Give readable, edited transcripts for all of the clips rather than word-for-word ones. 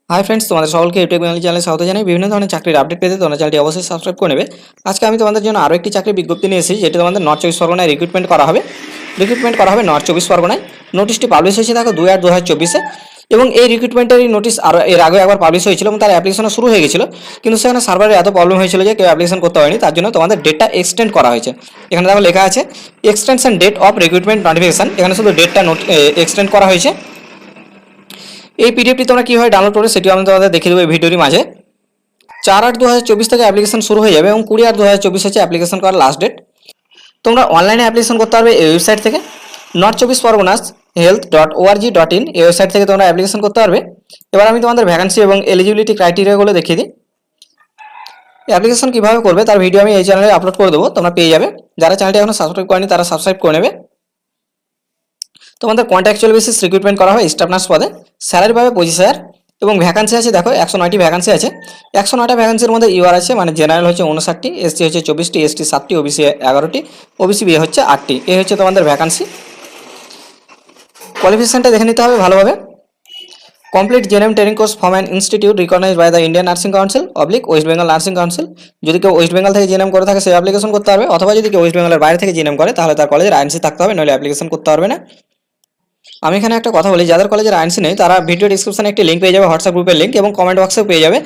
Hi friends, তোমাদের সকলকে YouTube চ্যানেলে স্বাগত জানাই। বিভিন্ন ধরনের চাকরির আপডেট পেতে তোমরা চ্যানেলটি অবশ্যই সাবস্ক্রাইব করে নেবে। আজকে আমি তোমাদের জন্য আরও একটি চাকরির বিজ্ঞপ্তি নিয়ে এসেছি, যেটা তোমাদের নর্থ চব্বিশ পরগনায় রিক্রুটমেন্ট করা হবে নর্থ চব্বিশ পরগনায়। নোটিশটি পাবলিশ হয়েছে দেখো 2/8/2024-এ, এবং এই রিক্রুটমেন্টের নোটিশ আরও এর আগে একবার পাবলিশ হয়েছিল এবং তার অ্যাপ্লিকেশনও শুরু হয়ে গেছিলো, কিন্তু সেখানে সার্ভারে এত প্রবলেম হয়েছিল যে কেউ অ্যাপ্লিকেশন করতে হয়নি। তার জন্য তোমাদের ডেটটা এক্সটেন্ড করা হয়েছে। এখানে দেখো লেখা আছে extension date of recruitment notification. এখানে শুধু ডেটটা এক্সটেন্ড করা হয়েছে। এই পিডিএফটি তোমরা কীভাবে ডাউনলোড করবে সেটিও আমি তোমাদের দেখিয়ে দেবো এই ভিডিওর মাঝে। 4/8/2024 থেকে অ্যাপ্লিকেশন শুরু হয়ে যাবে এবং 20/8/2024 হচ্ছে অ্যাপ্লিকেশন করার লাস্ট ডেট। তোমরা অনলাইনে অ্যাপ্লিকেশন করতে পারবে এই ওয়েবসাইট থেকে, নর্থ চব্বিশ পরগনাস health.org.in এই ওয়েবসাইট থেকে তোমরা অ্যাপ্লিকেশন করতে পারবে। এবার আমি তোমাদের ভ্যাকেন্সি এবং এলিজিবিলিটি ক্রাইটেরিয়াগুলো দেখিয়ে দিই। অ্যাপ্লিকেশন কীভাবে করবে তার ভিডিও আমি এই চ্যানেলে আপলোড করে দেবো, তোমরা পেয়ে যাবে। যারা চ্যানেলটি এখনো সাবস্ক্রাইব করেনি তারা সাবস্ক্রাইব করে নেবে। তোমাদের কন্ট্রাকচুয়াল বেসিস রিক্রুটমেন্ট করা হয় স্টাফ নার্স পদে। স্যালারি পাবে 25,000 এবং ভ্যাকান্সি আছে দেখো 109টি ভ্যাকান্সি আছে। 109টা ভ্যাকান্সির মধ্যে ইউআর আছে, মানে জেনারেল হচ্ছে 59টি, এসটি হচ্ছে 24টি, এসটি 7টি, ওবিসি 11টি, ওবিসি বিএ হচ্ছে 8টি। এই হচ্ছে তোমাদের ভ্যাকান্সি। কোয়ালিফিকেশনটা দেখে নিতে হবে ভালোভাবে। Complete JNM training course from an institute recognized by the Indian Nursing Council West Bengal Nursing Council. যদি কেউ ওয়েস্ট বেঙ্গল থেকে জেএনএম করে থাকে সে অ্যাপ্লিকেশন করতে পারবে, অথবা যদি কেউ ওয়েস্ট বেঙ্গলের বাইরে থেকে জেএনএম করে তাহলে তার কলেজের আইএনসি থাকতে হবে, নইলে অ্যাপ্লিকেশন করতে পারবে না। আমি এখানে একটা কথা বলি, যাদের কলেজের আইএনসি নেই তারা ভিডিও ডিসক্রিপশনে একটি লিঙ্ক পেয়ে যাবে, হোয়াটসঅ্যাপ গ্রুপের লিঙ্ক, এবং কমেন্ট বক্সেও পেয়ে যাবে,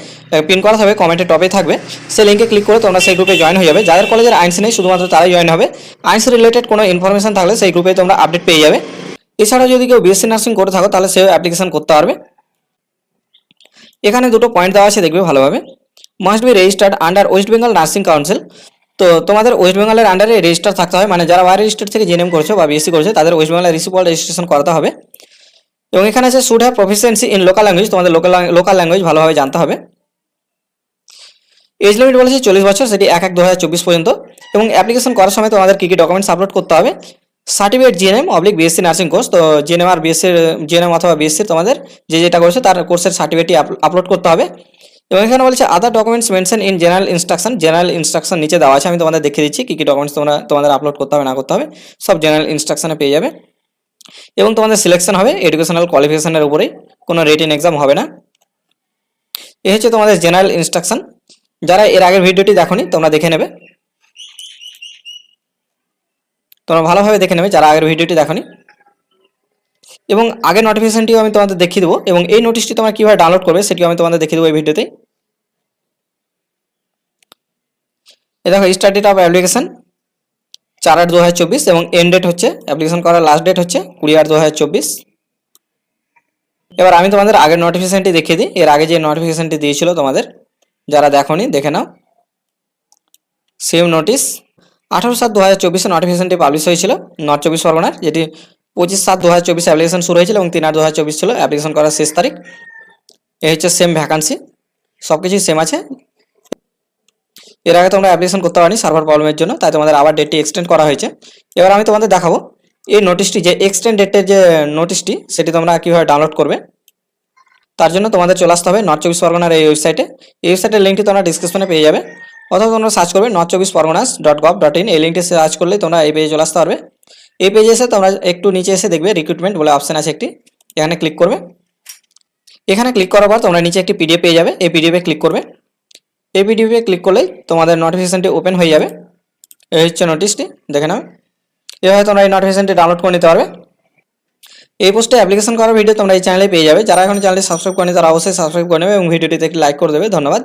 পিন করা থাকবে, কমেন্টের টপে থাকবে। সেই লিঙ্কে ক্লিক করে তোমরা সেই গ্রুপে জয়েন হয়ে যাবে। যাদের কলেজের আইএনসি নেই শুধুমাত্র তারাই জয়েন হবে। আইএনসি রিলেটেড কোনো ইনফরমেশন থাকলে সেই গ্রুপে তোমরা আপডেট পেয়ে যাবে। এছাড়াও যদি কেউ বিএসসি নার্সিং করে থাকো তাহলে সেও অ্যাপ্লিকেশন করতে পারবে। এখানে দুটো পয়েন্ট দেওয়া আছে, দেখবে ভালোভাবে। Must be registered under West Bengal Nursing council. তো তোমাদের ওয়েস্ট বেঙ্গলের আন্ডারে রেজিস্টার থাকতে হবে, মানে যারা বাইরের স্টেট থেকে জেএনএম করছো বা বিএসসি করছো তাদের ওয়েস্ট বেঙ্গলের রিসিপ্ট রেজিস্ট্রেশন করাতে হবে। এবং এখানে আছে should have proficiency in local language, তোমাদের লোকাল ল্যাঙ্গুয়েজ ভালোভাবে জানতে হবে। এজ লিমিট বলেছে 40 বছর, সেটি 1/1/2024 পর্যন্ত। এবং অ্যাপ্লিকেশন করার সময় তোমাদের কী কী ডকুমেন্টস আপলোড করতে হবে? Certificate GNM oblique BSc nursing course. তো জিএনএম আর বিএসসির জিএনএম অথবা বিএসসি তোমাদের যেটা করছে তার কোর্সের সার্টিফিকেটটি আপলোড করতে হবে। এবং এখানে বলছে other documents mention in general instruction নিচে দেওয়া আছে, আমি তোমাদের দেখিয়ে দিচ্ছি কী কী ডকুমেন্টস তোমাদের আপলোড করতে হবে না করতে হবে, সব জেনারেল ইনস্ট্রাকশনে পেয়ে যাবে। এবং তোমাদের সিলেকশন হবে এডুকেশনাল কোয়ালিফিকেশনের উপরেই, কোনো রিটেন এক্সাম হবে না। এ হচ্ছে তোমাদের জেনারেল ইনস্ট্রাকশন। যারা এর আগের ভিডিওটি দেখোনি তোমরা দেখে নেবে, তোমরা ভালোভাবে দেখে নেবে যারা আগের ভিডিওটি দেখোনি। এবং আগের নোটিফিকেশনটিও আমি তোমাদের দেখিয়ে দেবো, এবং এই নোটিশটি তোমরা কীভাবে ডাউনলোড করবে সেটিও আমি তোমাদের দেখিয়ে দেবো এই ভিডিওতে। এ দেখো স্টার্ট ডেট অফ অ্যাপ্লিকেশন 4/8/2024, এবং এন্ড ডেট হচ্ছে অ্যাপ্লিকেশন করার লাস্ট ডেট হচ্ছে 20/8/2024। এবার আমি তোমাদের আগের নোটিফিকেশনটি দেখিয়ে দিই। এর আগে যে নোটিফিকেশনটি দিয়েছিল তোমাদের, যারা দেখোনি দেখে নাও। সেম নোটিশ 18/7/2024 নোটিফিকেশনটি পাবলিশ হয়েছিল নর্থ চব্বিশ পরগনার, যেটি 25/7/2024 অ্যাপ্লিকেশন শুরু হয়েছিল এবং 3/8/2024 ছিল অ্যাপ্লিকেশন করার শেষ তারিখ। এই হচ্ছে সেম ভ্যাকান্সি, সব কিছুই সেম আছে। এর আগে তোমরা অ্যাপ্লিকেশন করতে পারোনি সার্ভার প্রবলেমের জন্য, তাই তোমাদের আবার ডেটটি এক্সটেন্ড করা হয়েছে। এবার আমি তোমাদের দেখাবো এই নোটিশটি, যে এক্সটেন্ড ডেটের যে নোটিশটি সেটি তোমরা কীভাবে ডাউনলোড করবে। তার জন্য তোমাদের চলে আসতে হবে নর্থ চব্বিশ পরগনার এই ওয়েবসাইটে। এই ওয়েবসাইটের লিঙ্কটি তোমরা ডিসক্রিপশনে পেয়ে যাবে, অথবা তোমরা সার্চ করবে north24parganas.gov.in। এই লিঙ্কটি সার্চ করলেই তোমরা এই পেজে চলে আসতে পারবে। এই পেজে এসে তোমরা একটু নিচে এসে দেখবে রিক্রুটমেন্ট বলে অপশান আছে একটি, এখানে ক্লিক করবে। এখানে ক্লিক করার পর তোমরা নিচে একটি পিডিএফ পেয়ে যাবে, এই পিডিএফে ক্লিক করবে। এই পিডিএফে ক্লিক করলেই তোমাদের নোটিফিকেশনটি ওপেন হয়ে যাবে। এই হচ্ছে নোটিশটি, দেখে নাও। এভাবে তোমরা এই নোটিফিকেশনটি ডাউনলোড করে নিতে পারবে। এই পোস্টে অ্যাপ্লিকেশন করার ভিডিও তোমরা এই চ্যানেলে পেয়ে যাবে। যারা এখন চ্যানেলটি সাবস্ক্রাইব করেনি তারা অবশ্যই সাবস্ক্রাইব করে নেবে এবং ভিডিওটিতে একটি লাইক করে দেবে। ধন্যবাদ।